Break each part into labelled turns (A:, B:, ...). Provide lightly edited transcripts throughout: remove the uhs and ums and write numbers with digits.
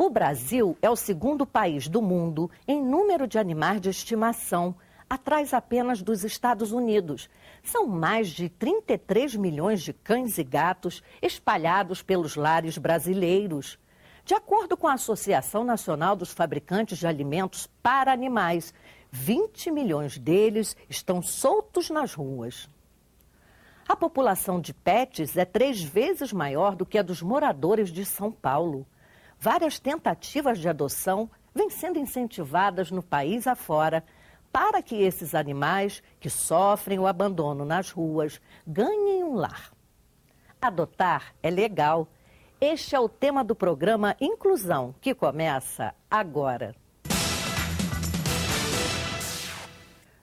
A: O Brasil é o segundo país do mundo em número de animais de estimação, atrás apenas dos Estados Unidos. São mais de 33 milhões de cães e gatos espalhados pelos lares brasileiros. De acordo com a Associação Nacional dos Fabricantes de Alimentos para Animais, 20 milhões deles estão soltos nas ruas. A população de pets é 3 vezes maior do que a dos moradores de São Paulo. Várias tentativas de adoção vêm sendo incentivadas no país afora para que esses animais que sofrem o abandono nas ruas ganhem um lar. Adotar é legal. Este é o tema do programa Inclusão, que começa agora.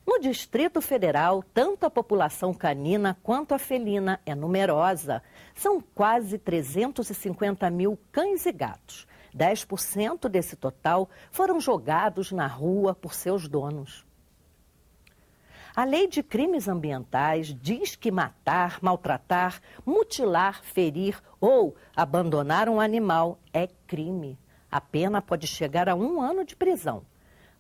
A: No Distrito Federal, tanto a população canina quanto a felina é numerosa. São quase 350 mil cães e gatos. 10% desse total foram jogados na rua por seus donos. A Lei de Crimes Ambientais diz que matar, maltratar, mutilar, ferir ou abandonar um animal é crime. A pena pode chegar a 1 ano de prisão.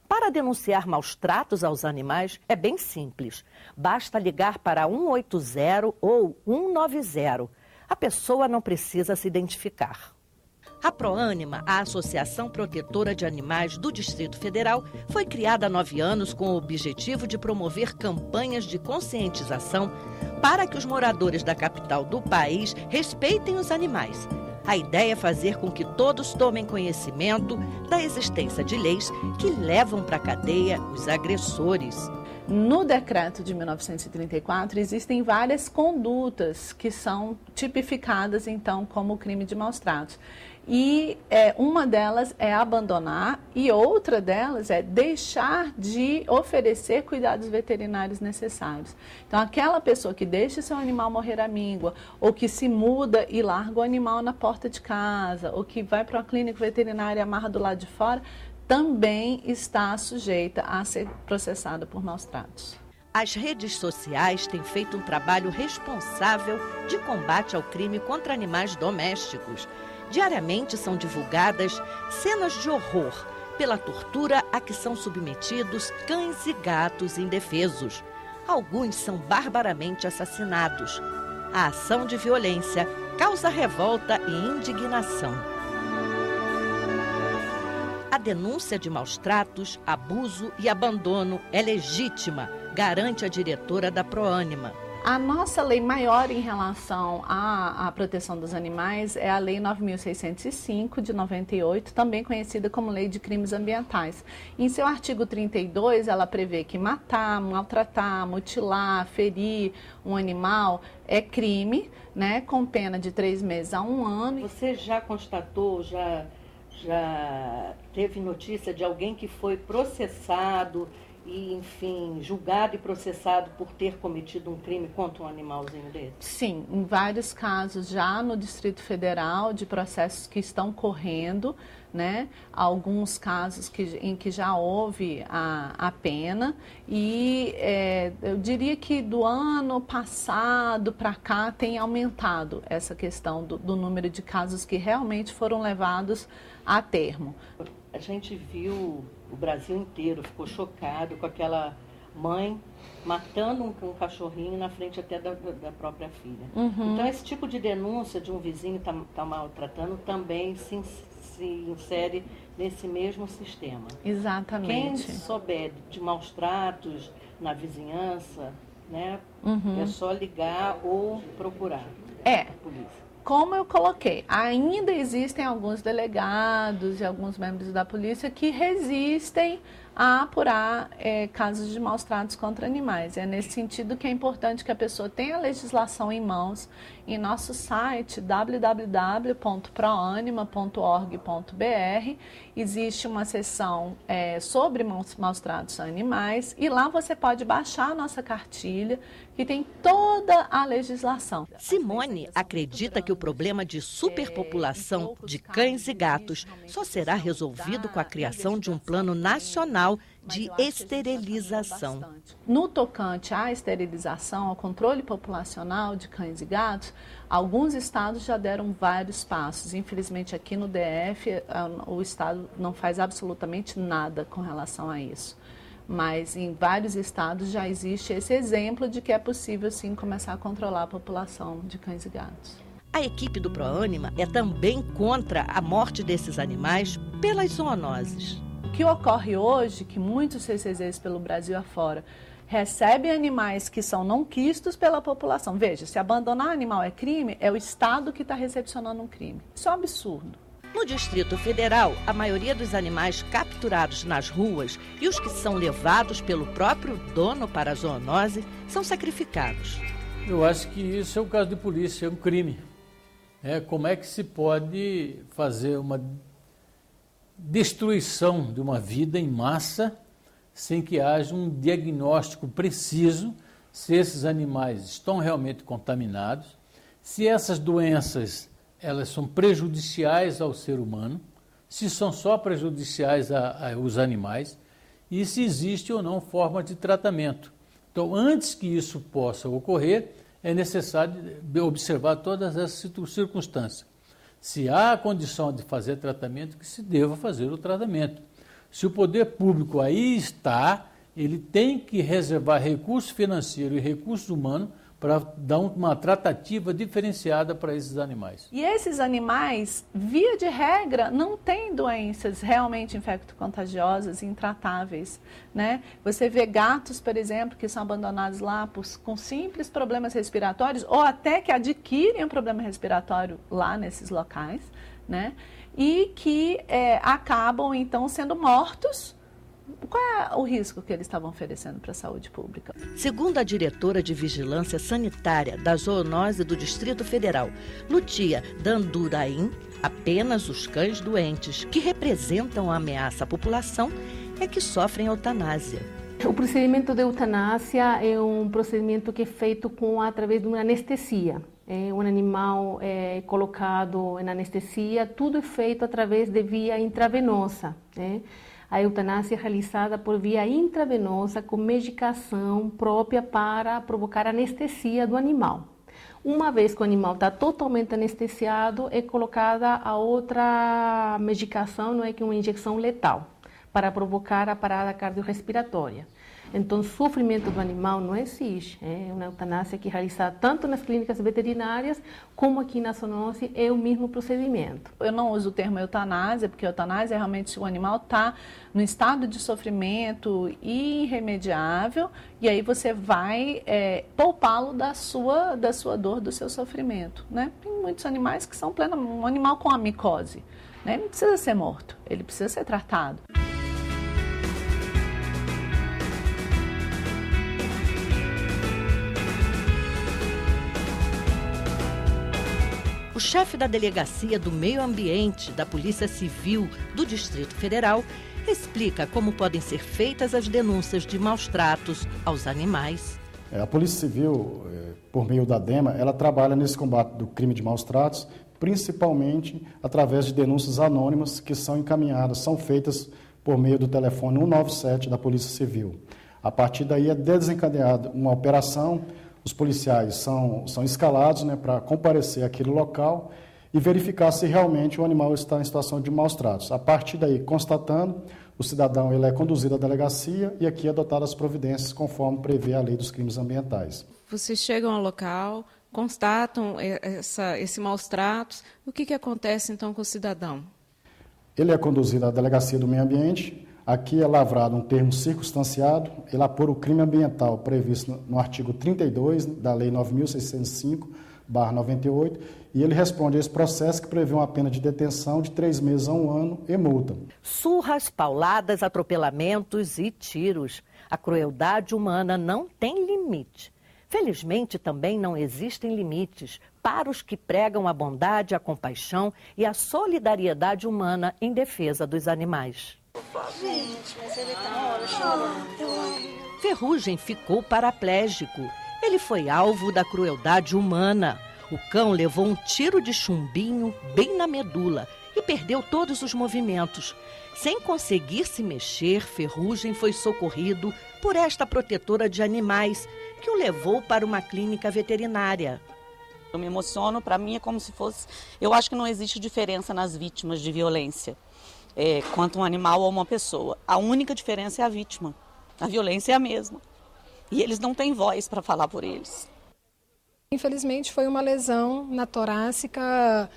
A: Para denunciar maus tratos aos animais é bem simples. Basta ligar para 180 ou 190. A pessoa não precisa se identificar. A Proânima, a Associação Protetora de Animais do Distrito Federal, foi criada há 9 anos com o objetivo de promover campanhas de conscientização para que os moradores da capital do país respeitem os animais. A ideia é fazer com que todos tomem conhecimento da existência de leis que levam para a cadeia os agressores.
B: No decreto de 1934, existem várias condutas que são tipificadas, então, como crime de maus tratos. E uma delas é abandonar e outra delas é deixar de oferecer cuidados veterinários necessários. Então, aquela pessoa que deixa seu animal morrer à míngua, ou que se muda e larga o animal na porta de casa, ou que vai para uma clínica veterinária e amarra do lado de fora, também está sujeita a ser processada por maus tratos.
A: As redes sociais têm feito um trabalho responsável de combate ao crime contra animais domésticos. Diariamente são divulgadas cenas de horror pela tortura a que são submetidos cães e gatos indefesos. Alguns são barbaramente assassinados. A ação de violência causa revolta e indignação. A denúncia de maus tratos, abuso e abandono é legítima, garante a diretora da Proânima.
B: A nossa lei maior em relação à proteção dos animais é a Lei 9.605, de 98, também conhecida como Lei de Crimes Ambientais. Em seu artigo 32, ela prevê que matar, maltratar, mutilar, ferir um animal é crime, né, com pena de 3 meses a 1 ano.
A: Você já constatou, já teve notícia de alguém que foi processado e, enfim, julgado e processado por ter cometido um crime contra um animalzinho dele?
B: Sim, em vários casos já no Distrito Federal, de processos que estão correndo, né? Alguns casos em que já houve a pena e eu diria que do ano passado para cá tem aumentado essa questão do número de casos que realmente foram levados a termo.
A: A gente viu, o Brasil inteiro ficou chocado com aquela mãe matando um cachorrinho na frente até da própria filha.
B: Uhum.
A: Então, esse tipo de denúncia de um vizinho tá maltratando também se insere nesse mesmo sistema.
B: Exatamente.
A: Quem souber de maus tratos na vizinhança, né, é só ligar ou procurar a polícia.
B: Como eu coloquei, ainda existem alguns delegados e alguns membros da polícia que resistem a apurar casos de maus tratos contra animais. É nesse sentido que é importante que a pessoa tenha a legislação em mãos. Em nosso site, www.proanima.org.br, existe uma seção sobre maus tratos a animais e lá você pode baixar a nossa cartilha, que tem toda a legislação.
A: Simone acredita que o problema de superpopulação de cães e gatos só será resolvido com a criação de um plano nacional de esterilização.
B: No tocante à esterilização, ao controle populacional de cães e gatos, alguns estados já deram vários passos. Infelizmente, aqui no DF, o estado não faz absolutamente nada com relação a isso. Mas em vários estados já existe esse exemplo de que é possível, sim, começar a controlar a população de cães e gatos.
A: A equipe do ProAnima é também contra a morte desses animais pelas zoonoses.
B: O que ocorre hoje, que muitos CCZs pelo Brasil afora recebem animais que são não quistos pela população. Veja, se abandonar animal é crime, é o Estado que está recepcionando um crime. Isso é um absurdo.
A: No Distrito Federal, a maioria dos animais capturados nas ruas e os que são levados pelo próprio dono para a zoonose são sacrificados.
C: Eu acho que isso é um caso de polícia, é um crime. Como é que se pode fazer uma destruição de uma vida em massa sem que haja um diagnóstico preciso se esses animais estão realmente contaminados, se essas doenças elas são prejudiciais ao ser humano, se são só prejudiciais aos animais e se existe ou não forma de tratamento. Então, antes que isso possa ocorrer, é necessário observar todas essas circunstâncias. Se há condição de fazer tratamento, que se deva fazer o tratamento. Se o poder público aí está, ele tem que reservar recurso financeiro e recurso humano para dar uma tratativa diferenciada para esses animais.
B: E esses animais, via de regra, não têm doenças realmente infecto-contagiosas e intratáveis, né? Você vê gatos, por exemplo, que são abandonados lá com simples problemas respiratórios ou até que adquirem um problema respiratório lá nesses locais, né? E que acabam, então, sendo mortos. Qual é o risco que eles estavam oferecendo para a saúde pública?
A: Segundo a diretora de Vigilância Sanitária da Zoonose do Distrito Federal, Lucia Dandurain, apenas os cães doentes que representam a ameaça à população é que sofrem eutanásia.
D: O procedimento de eutanásia é um procedimento que é feito através de uma anestesia. Um animal é colocado em anestesia, tudo é feito através de via intravenosa, né? A eutanásia é realizada por via intravenosa com medicação própria para provocar anestesia do animal. Uma vez que o animal está totalmente anestesiado, é colocada a outra medicação, não é, que é uma injeção letal, para provocar a parada cardiorrespiratória. Então, o sofrimento do animal não existe. É uma eutanásia que é realizada tanto nas clínicas veterinárias como aqui na zoonose, é o mesmo procedimento.
B: Eu não uso o termo eutanásia, porque eutanásia é realmente se o animal está no estado de sofrimento irremediável, e aí você vai poupá-lo da sua dor, do seu sofrimento, né? Tem muitos animais que são um animal com a micose, né? Ele não precisa ser morto, ele precisa ser tratado.
A: O chefe da Delegacia do Meio Ambiente da Polícia Civil do Distrito Federal explica como podem ser feitas as denúncias de maus-tratos aos animais.
E: A Polícia Civil, por meio da DEMA, ela trabalha nesse combate do crime de maus-tratos, principalmente através de denúncias anônimas que são encaminhadas, são feitas por meio do telefone 197 da Polícia Civil. A partir daí é desencadeada uma operação. Os policiais são escalados, né, para comparecer àquele local e verificar se realmente o animal está em situação de maus-tratos. A partir daí, constatando, o cidadão ele é conduzido à delegacia e aqui adotadas as providências conforme prevê a Lei dos Crimes Ambientais.
F: Vocês chegam ao local, constatam esse maus-tratos. O que acontece então com o cidadão?
E: Ele é conduzido à Delegacia do Meio Ambiente. Aqui é lavrado um termo circunstanciado, ele apura o crime ambiental previsto no artigo 32 da Lei 9.605/98 e ele responde a esse processo que prevê uma pena de detenção de 3 meses a 1 ano e multa.
A: Surras, pauladas, atropelamentos e tiros. A crueldade humana não tem limite. Felizmente, também não existem limites para os que pregam a bondade, a compaixão e a solidariedade humana em defesa dos animais.
G: Gente, mas ele tá hora chorando.
A: Ferrugem ficou paraplégico. Ele foi alvo da crueldade humana. O cão levou um tiro de chumbinho bem na medula e perdeu todos os movimentos. Sem conseguir se mexer, Ferrugem foi socorrido por esta protetora de animais, que o levou para uma clínica veterinária.
H: Eu me emociono, para mim é como se fosse... Eu acho que não existe diferença nas vítimas de violência, quanto um animal ou uma pessoa. A única diferença é a vítima. A violência é a mesma. E eles não têm voz para falar por eles.
I: Infelizmente foi uma lesão na torácica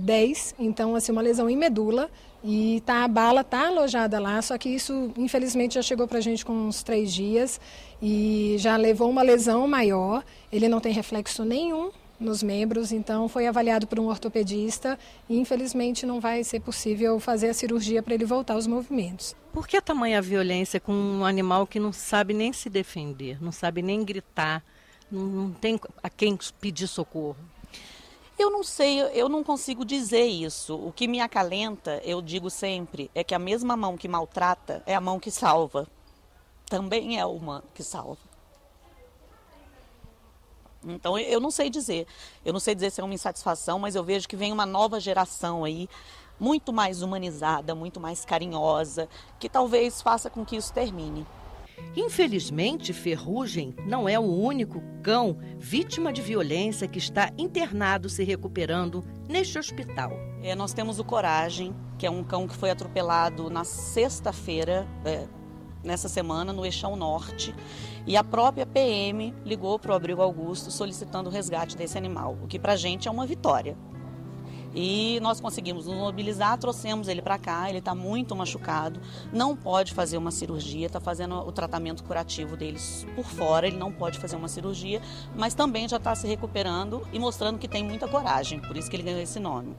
I: 10, então assim, uma lesão em medula, e a bala está alojada lá, só que isso infelizmente já chegou para a gente com uns 3 dias e já levou uma lesão maior, ele não tem reflexo nenhum nos membros, então foi avaliado por um ortopedista e infelizmente não vai ser possível fazer a cirurgia para ele voltar aos movimentos.
A: Por que tamanha violência com um animal que não sabe nem se defender, não sabe nem gritar, não tem a quem pedir socorro?
H: Eu não sei, eu não consigo dizer isso. O que me acalenta, eu digo sempre, é que a mesma mão que maltrata é a mão que salva. Também é uma que salva. Então, eu não sei dizer. Eu não sei dizer se é uma insatisfação, mas eu vejo que vem uma nova geração aí, muito mais humanizada, muito mais carinhosa, que talvez faça com que isso termine.
A: Infelizmente, Ferrugem não é o único cão vítima de violência que está internado se recuperando neste hospital.
H: Nós temos o Coragem, que é um cão que foi atropelado na sexta-feira, nessa semana, no Eixão Norte. E a própria PM ligou para o Abrigo Augusto solicitando o resgate desse animal, o que para a gente é uma vitória. E nós conseguimos nos mobilizar, trouxemos ele para cá, ele está muito machucado, não pode fazer uma cirurgia, está fazendo o tratamento curativo deles por fora, ele não pode fazer uma cirurgia, mas também já está se recuperando e mostrando que tem muita coragem, por isso que ele ganhou esse nome.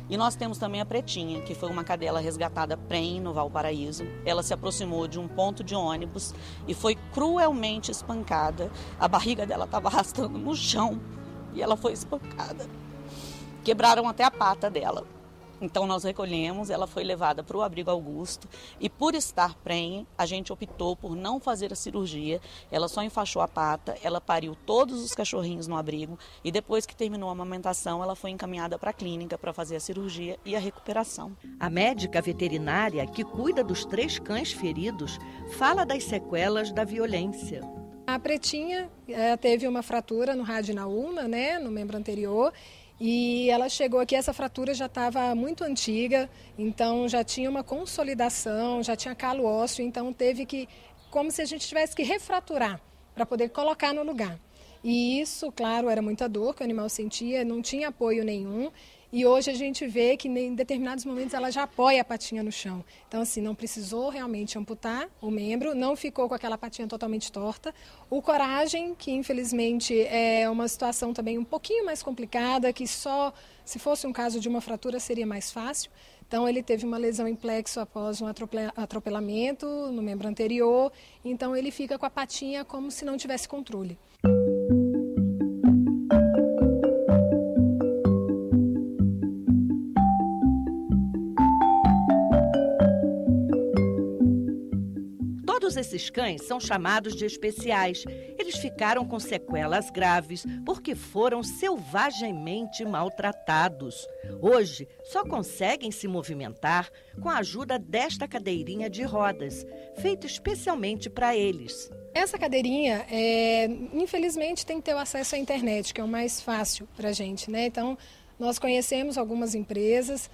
H: E nós temos também a Pretinha, que foi uma cadela resgatada prenhe no Valparaíso. Ela se aproximou de um ponto de ônibus e foi cruelmente espancada. A barriga dela estava arrastando no chão e ela foi espancada. Quebraram até a pata dela. Então nós recolhemos, ela foi levada para o Abrigo Augusto e por estar prenhe, a gente optou por não fazer a cirurgia. Ela só enfaixou a pata, ela pariu todos os cachorrinhos no abrigo e depois que terminou a amamentação, ela foi encaminhada para a clínica para fazer a cirurgia e a recuperação.
A: A médica veterinária que cuida dos 3 cães feridos fala das sequelas da violência.
I: A Pretinha teve uma fratura no rádio e na ulna, no membro anterior. E ela chegou aqui, essa fratura já estava muito antiga, então já tinha uma consolidação, já tinha calo ósseo, então teve que, como se a gente tivesse que refraturar para poder colocar no lugar. E isso, claro, era muita dor que o animal sentia, não tinha apoio nenhum. E hoje a gente vê que em determinados momentos ela já apoia a patinha no chão. Então, assim, não precisou realmente amputar o membro, não ficou com aquela patinha totalmente torta. O Coragem, que infelizmente é uma situação também um pouquinho mais complicada, que só se fosse um caso de uma fratura seria mais fácil. Então, ele teve uma lesão em plexo após um atropelamento no membro anterior. Então, ele fica com a patinha como se não tivesse controle.
A: Todos esses cães são chamados de especiais. Eles ficaram com sequelas graves porque foram selvagemmente maltratados. Hoje, só conseguem se movimentar com a ajuda desta cadeirinha de rodas, feita especialmente para eles.
I: Essa cadeirinha, infelizmente, tem que ter o acesso à internet, que é o mais fácil para a gente, Então, nós conhecemos algumas empresas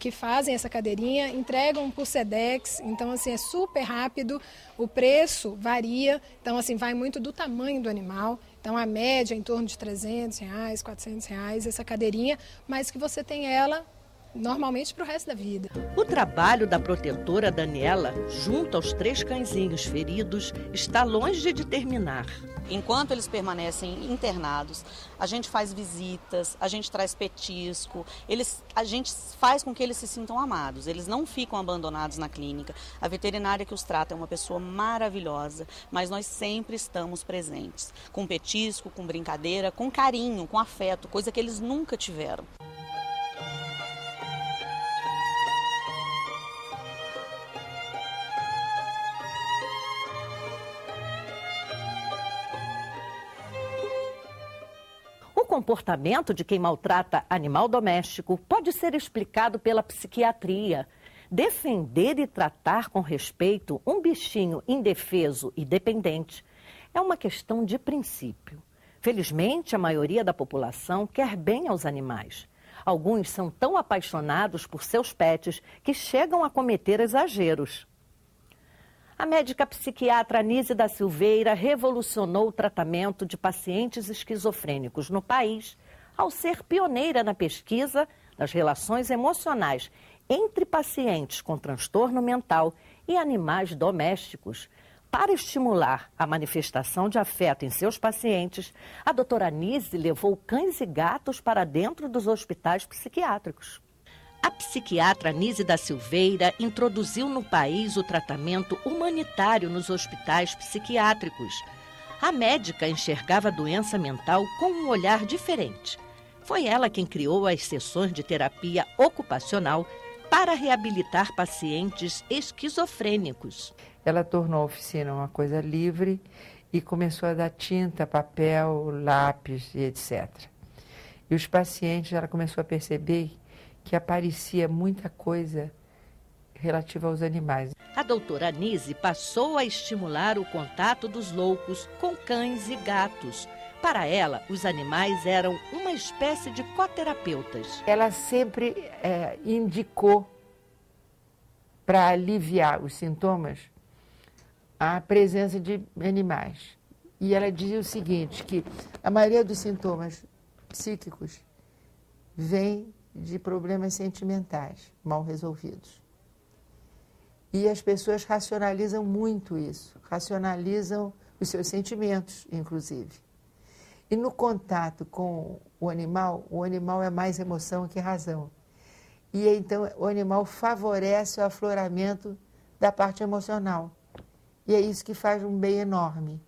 I: que fazem essa cadeirinha, entregam por Sedex, então assim é super rápido, o preço varia, então assim vai muito do tamanho do animal, então a média é em torno de R$300, R$400 essa cadeirinha, mas que você tem ela normalmente para o resto da vida.
A: O trabalho da protetora Daniela, junto aos 3 cãezinhos feridos, está longe de terminar.
H: Enquanto eles permanecem internados, a gente faz visitas, a gente traz petisco, a gente faz com que eles se sintam amados, eles não ficam abandonados na clínica. A veterinária que os trata é uma pessoa maravilhosa, mas nós sempre estamos presentes, com petisco, com brincadeira, com carinho, com afeto, coisa que eles nunca tiveram.
A: O comportamento de quem maltrata animal doméstico pode ser explicado pela psiquiatria. Defender e tratar com respeito um bichinho indefeso e dependente é uma questão de princípio. Felizmente, a maioria da população quer bem aos animais. Alguns são tão apaixonados por seus pets que chegam a cometer exageros. A médica psiquiatra Anísia da Silveira revolucionou o tratamento de pacientes esquizofrênicos no país ao ser pioneira na pesquisa das relações emocionais entre pacientes com transtorno mental e animais domésticos. Para estimular a manifestação de afeto em seus pacientes, a doutora Anísia levou cães e gatos para dentro dos hospitais psiquiátricos. A psiquiatra Anísia da Silveira introduziu no país o tratamento humanitário nos hospitais psiquiátricos. A médica enxergava a doença mental com um olhar diferente. Foi ela quem criou as sessões de terapia ocupacional para reabilitar pacientes esquizofrênicos.
J: Ela tornou a oficina uma coisa livre e começou a dar tinta, papel, lápis e etc. E os pacientes, ela começou a perceber que aparecia muita coisa relativa aos animais.
A: A doutora Anísia passou a estimular o contato dos loucos com cães e gatos. Para ela, os animais eram uma espécie de coterapeutas.
J: Ela sempre indicou, para aliviar os sintomas, a presença de animais. E ela dizia o seguinte, que a maioria dos sintomas psíquicos vem de problemas sentimentais mal resolvidos. E as pessoas racionalizam muito isso, racionalizam os seus sentimentos, inclusive. E no contato com o animal é mais emoção que razão. E então o animal favorece o afloramento da parte emocional. E é isso que faz um bem enorme.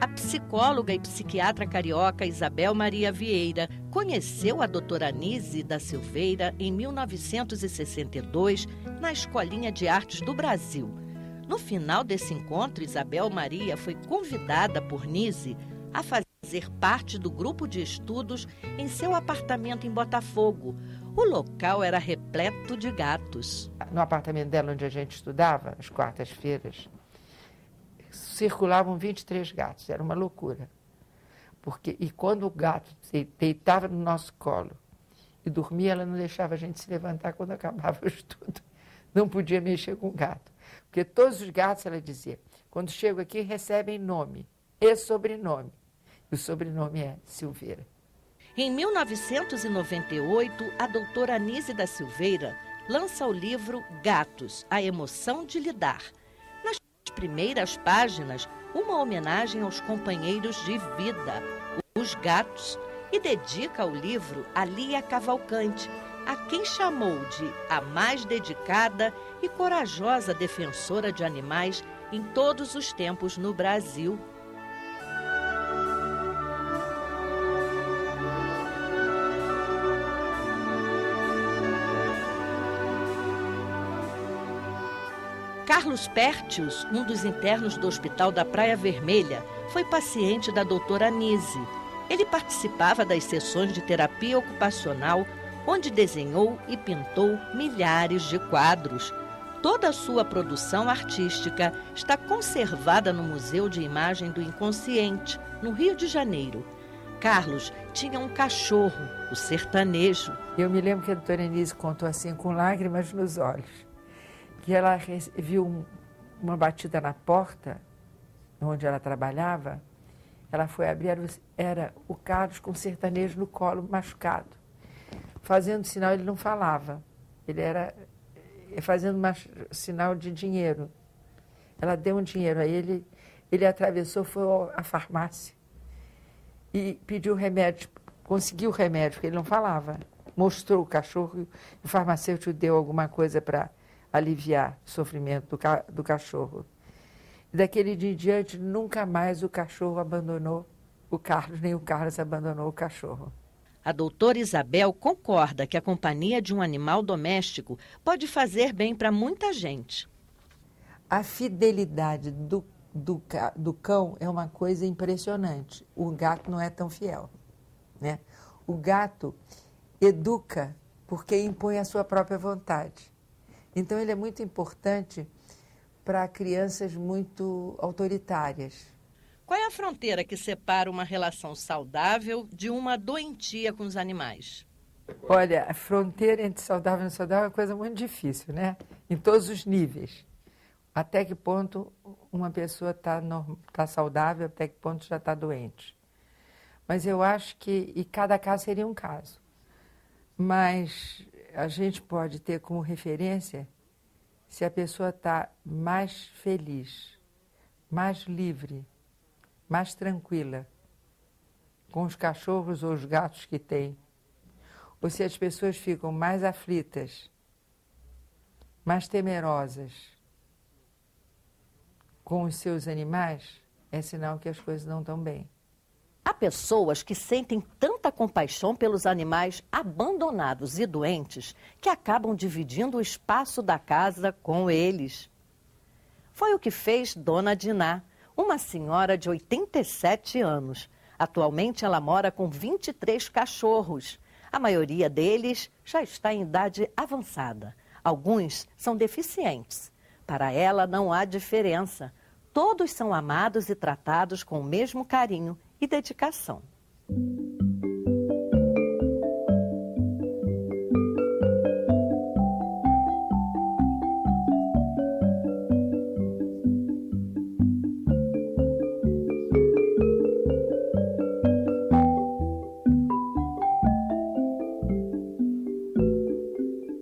A: A psicóloga e psiquiatra carioca Isabel Maria Vieira conheceu a doutora Anísia da Silveira em 1962 na Escolinha de Artes do Brasil. No final desse encontro, Isabel Maria foi convidada por Anísia a fazer parte do grupo de estudos em seu apartamento em Botafogo. O local era repleto de gatos.
J: No apartamento dela, onde a gente estudava, às quartas-feiras, circulavam 23 gatos, era uma loucura. E quando o gato deitava no nosso colo e dormia, ela não deixava a gente se levantar quando acabava o estudo. Não podia mexer com o gato. Porque todos os gatos, ela dizia, quando chegam aqui, recebem nome e sobrenome. E o sobrenome é Silveira.
A: Em 1998, a doutora Anísia da Silveira lança o livro Gatos, a emoção de lidar. Nas primeiras páginas, uma homenagem aos companheiros de vida, os gatos, e dedica o livro a Lia Cavalcante, a quem chamou de a mais dedicada e corajosa defensora de animais em todos os tempos no Brasil. Carlos Pertius, um dos internos do Hospital da Praia Vermelha, foi paciente da doutora Anísia. Ele participava das sessões de terapia ocupacional, onde desenhou e pintou milhares de quadros. Toda a sua produção artística está conservada no Museu de Imagem do Inconsciente, no Rio de Janeiro. Carlos tinha um cachorro, o Sertanejo.
J: Eu me lembro que a doutora Anísia contou assim, com lágrimas nos olhos, que ela viu uma batida na porta, onde ela trabalhava. Ela foi abrir, era o Carlos com o Sertanejo no colo, machucado. Fazendo sinal, ele não falava. Ele era fazendo sinal de dinheiro. Ela deu um dinheiro a ele, ele atravessou, foi à farmácia e pediu remédio, conseguiu o remédio, porque ele não falava. Mostrou o cachorro e o farmacêutico deu alguma coisa para aliviar o sofrimento do cachorro. E daquele dia em diante, nunca mais o cachorro abandonou o Carlos, nem o Carlos abandonou o cachorro.
A: A doutora Isabel concorda que a companhia de um animal doméstico pode fazer bem para muita gente.
J: A fidelidade do cão é uma coisa impressionante. O gato não é tão fiel, né? O gato educa porque impõe a sua própria vontade. Então, ele é muito importante para crianças muito autoritárias.
A: Qual é a fronteira que separa uma relação saudável de uma doentia com os animais?
J: Olha, a fronteira entre saudável e não saudável é uma coisa muito difícil, né? Em todos os níveis. Até que ponto uma pessoa está saudável, até que ponto já está doente. Mas eu acho que, e cada caso seria um caso, mas a gente pode ter como referência se a pessoa está mais feliz, mais livre, mais tranquila com os cachorros ou os gatos que tem, ou se as pessoas ficam mais aflitas, mais temerosas com os seus animais, é sinal que as coisas não estão bem.
A: Há pessoas que sentem tanta compaixão pelos animais abandonados e doentes que acabam dividindo o espaço da casa com eles. Foi o que fez Dona Diná, uma senhora de 87 anos. Atualmente ela mora com 23 cachorros. A maioria deles já está em idade avançada. Alguns são deficientes. Para ela não há diferença. Todos são amados e tratados com o mesmo carinho e dedicação.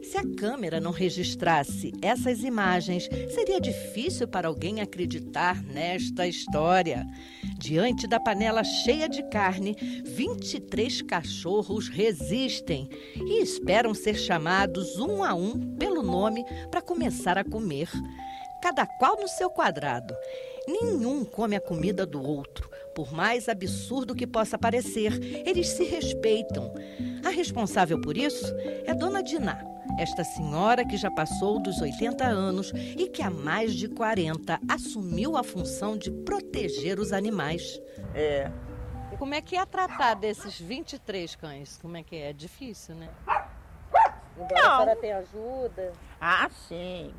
A: Se a câmera não registrasse essas imagens, seria difícil para alguém acreditar nesta história. Diante da panela cheia de carne, 23 cachorros resistem e esperam ser chamados um a um pelo nome para começar a comer. Cada qual no seu quadrado. Nenhum come a comida do outro. Por mais absurdo que possa parecer, eles se respeitam. A responsável por isso é Dona Diná, esta senhora que já passou dos 80 anos e que há mais de 40 assumiu a função de proteger os animais. E como é que é tratar desses 23 cães? Como é que é? É difícil, né? Embora a senhora tenha ajuda.
K: Ah, sim.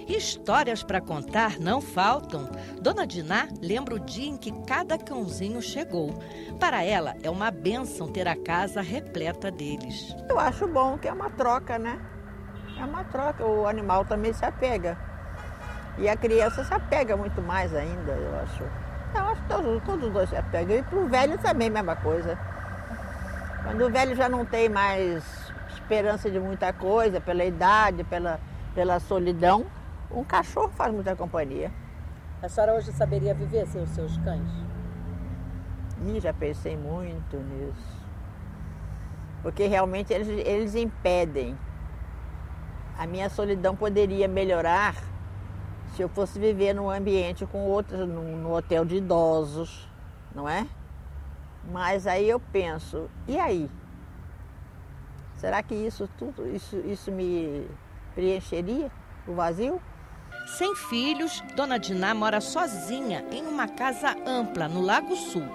A: Histórias para contar não faltam. Dona Diná lembra o dia em que cada cãozinho chegou. Para ela, é uma bênção ter a casa repleta deles.
K: Eu acho bom que é uma troca, né? É uma troca, o animal também se apega. E a criança se apega muito mais ainda, eu acho. Eu acho que todos os dois se apegam. E para o velho também a mesma coisa. Quando o velho já não tem mais esperança de muita coisa, pela idade, pela solidão, um cachorro faz muita companhia.
A: A senhora hoje saberia viver sem os seus cães?
K: Já pensei muito nisso. Porque realmente eles impedem. A minha solidão poderia melhorar se eu fosse viver num ambiente com outros, num hotel de idosos, não é? Mas aí eu penso, e aí? Será que isso tudo, isso me preencheria o vazio?
A: Sem filhos, Dona Diná mora sozinha em uma casa ampla no Lago Sul,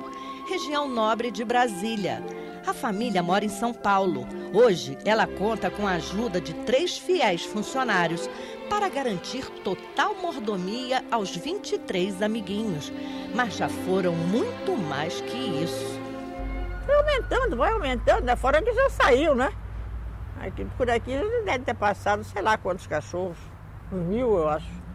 A: região nobre de Brasília. A família mora em São Paulo. Hoje, ela conta com a ajuda de 3 fiéis funcionários para garantir total mordomia aos 23 amiguinhos. Mas já foram muito mais que isso.
K: Vai aumentando, né? Fora que já saiu, né? Por aqui deve ter passado, sei lá quantos cachorros. Uns 1000, eu acho.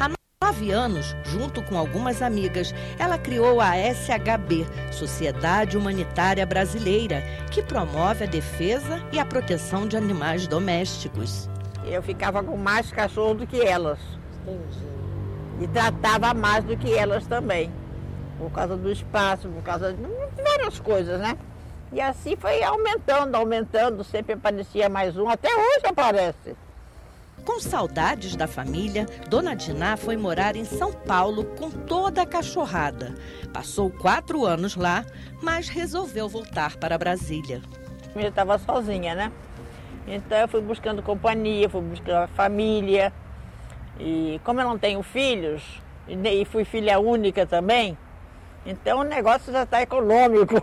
A: Há 9 anos, junto com algumas amigas, ela criou a SHB, Sociedade Humanitária Brasileira, que promove a defesa e a proteção de animais domésticos.
K: Eu ficava com mais cachorro do que elas.
A: Entendi.
K: E tratava mais do que elas também. Por causa do espaço, por causa de várias coisas, né? E assim foi aumentando, sempre aparecia mais um, até hoje aparece.
A: Com saudades da família, Dona Diná foi morar em São Paulo com toda a cachorrada. Passou 4 anos lá, mas resolveu voltar para Brasília.
K: Eu estava sozinha, né? Então eu fui buscando companhia, fui buscando a família. E como eu não tenho filhos, e fui filha única também, então o negócio já está econômico.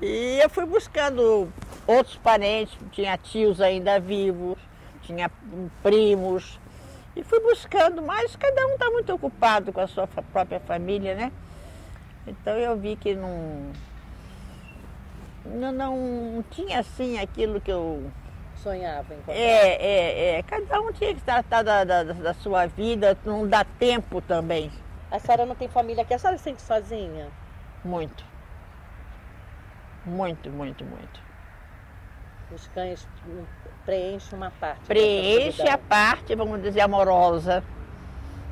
K: E eu fui buscando outros parentes, tinha tios ainda vivos, tinha primos, e fui buscando, mas cada um está muito ocupado com a sua própria família, né? Então eu vi que não tinha assim aquilo que eu
A: sonhava em encontrar.
K: Cada um tinha que tratar da sua vida, não dá tempo também.
A: A senhora não tem família aqui, a senhora se sente sozinha?
K: Muito. Muito, muito, muito.
A: Os cães preenchem uma parte.
K: Preenche a parte, vamos dizer, amorosa.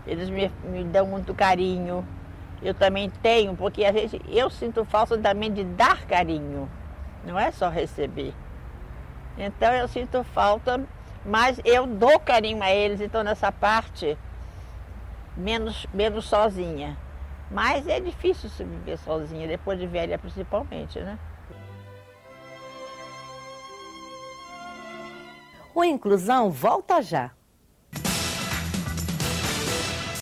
K: Eles me dão muito carinho. Eu também tenho, porque eu sinto falta também de dar carinho. Não é só receber. Então eu sinto falta, mas eu dou carinho a eles, então nessa parte, menos sozinha. Mas é difícil se viver sozinha, depois de velha principalmente, né?
A: O Inclusão volta já.